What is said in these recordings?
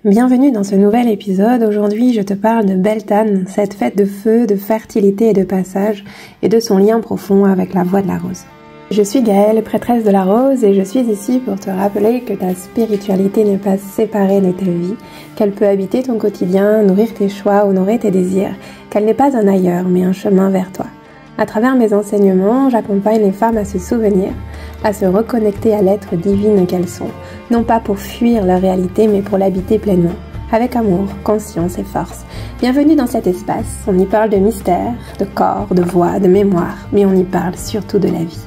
Bienvenue dans ce nouvel épisode. Aujourd'hui, je te parle de Beltane, cette fête de feu, de fertilité et de passage, et de son lien profond avec la voie de la rose. Je suis Gaëlle, prêtresse de la rose, et je suis ici pour te rappeler que ta spiritualité n'est pas séparée de ta vie, qu'elle peut habiter ton quotidien, nourrir tes choix, honorer tes désirs, qu'elle n'est pas un ailleurs, mais un chemin vers toi. À travers mes enseignements, j'accompagne les femmes à se souvenir, à se reconnecter à l'être divine qu'elles sont, non pas pour fuir leur réalité, mais pour l'habiter pleinement, avec amour, conscience et force. Bienvenue dans cet espace, on y parle de mystère, de corps, de voix, de mémoire, mais on y parle surtout de la vie.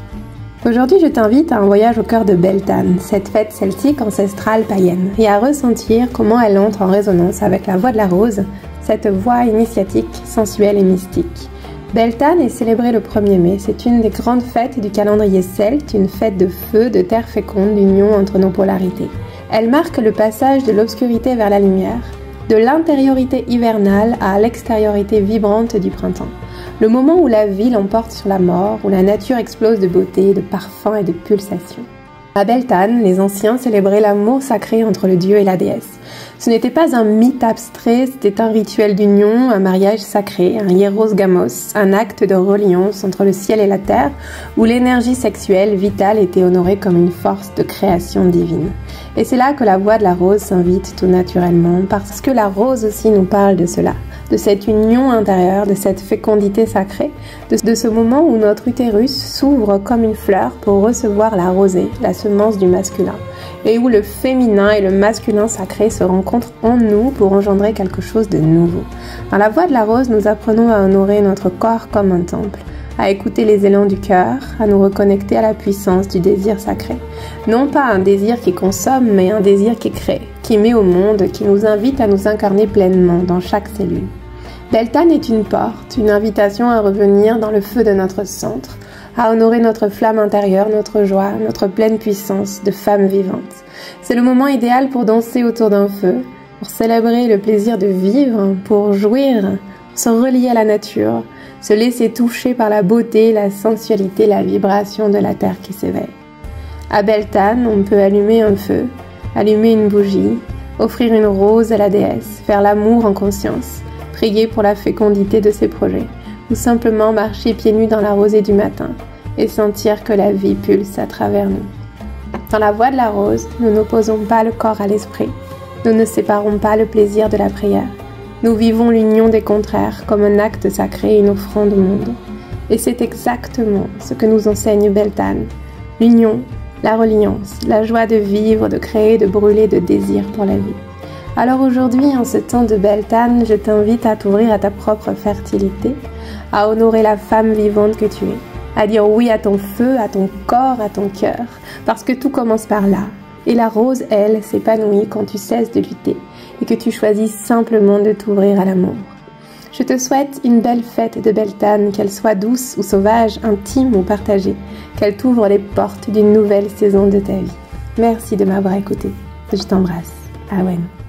Aujourd'hui, je t'invite à un voyage au cœur de Beltane, cette fête celtique ancestrale païenne, et à ressentir comment elle entre en résonance avec la voie de la rose, cette voie initiatique, sensuelle et mystique. Beltane est célébrée le 1er mai, c'est une des grandes fêtes du calendrier celte, une fête de feu, de terre féconde, d'union entre nos polarités. Elle marque le passage de l'obscurité vers la lumière, de l'intériorité hivernale à l'extériorité vibrante du printemps. Le moment où la vie l'emporte sur la mort, où la nature explose de beauté, de parfums et de pulsations. À Beltane, les anciens célébraient l'amour sacré entre le dieu et la déesse. Ce n'était pas un mythe abstrait, c'était un rituel d'union, un mariage sacré, un hieros gamos, un acte de reliance entre le ciel et la terre, où l'énergie sexuelle vitale était honorée comme une force de création divine. Et c'est là que la voie de la rose s'invite tout naturellement, parce que la rose aussi nous parle de cela, de cette union intérieure, de cette fécondité sacrée, de ce moment où notre utérus s'ouvre comme une fleur pour recevoir la rosée, la semence du masculin, et où le féminin et le masculin sacré se rencontrent en nous pour engendrer quelque chose de nouveau. Dans la voie de la rose, nous apprenons à honorer notre corps comme un temple, à écouter les élans du cœur, à nous reconnecter à la puissance du désir sacré. Non pas un désir qui consomme, mais un désir qui crée, qui met au monde, qui nous invite à nous incarner pleinement dans chaque cellule. Beltane est une porte, une invitation à revenir dans le feu de notre centre, à honorer notre flamme intérieure, notre joie, notre pleine puissance de femme vivante. C'est le moment idéal pour danser autour d'un feu, pour célébrer le plaisir de vivre, pour jouir, se relier à la nature, se laisser toucher par la beauté, la sensualité, la vibration de la terre qui s'éveille. À Beltane, on peut allumer un feu, allumer une bougie, offrir une rose à la déesse, faire l'amour en conscience, prier pour la fécondité de ses projets, ou simplement marcher pieds nus dans la rosée du matin et sentir que la vie pulse à travers nous. Dans la voie de la rose, nous n'opposons pas le corps à l'esprit, nous ne séparons pas le plaisir de la prière. Nous vivons l'union des contraires comme un acte sacré et une offrande au monde. Et c'est exactement ce que nous enseigne Beltane. L'union, la reliance, la joie de vivre, de créer, de brûler de désir pour la vie. Alors aujourd'hui, en ce temps de Beltane, je t'invite à t'ouvrir à ta propre fertilité, à honorer la femme vivante que tu es, à dire oui à ton feu, à ton corps, à ton cœur, parce que tout commence par là. Et la rose, elle, s'épanouit quand tu cesses de lutter et que tu choisis simplement de t'ouvrir à l'amour. Je te souhaite une belle fête de Beltane, qu'elle soit douce ou sauvage, intime ou partagée, qu'elle t'ouvre les portes d'une nouvelle saison de ta vie. Merci de m'avoir écouté. Je t'embrasse. Awen.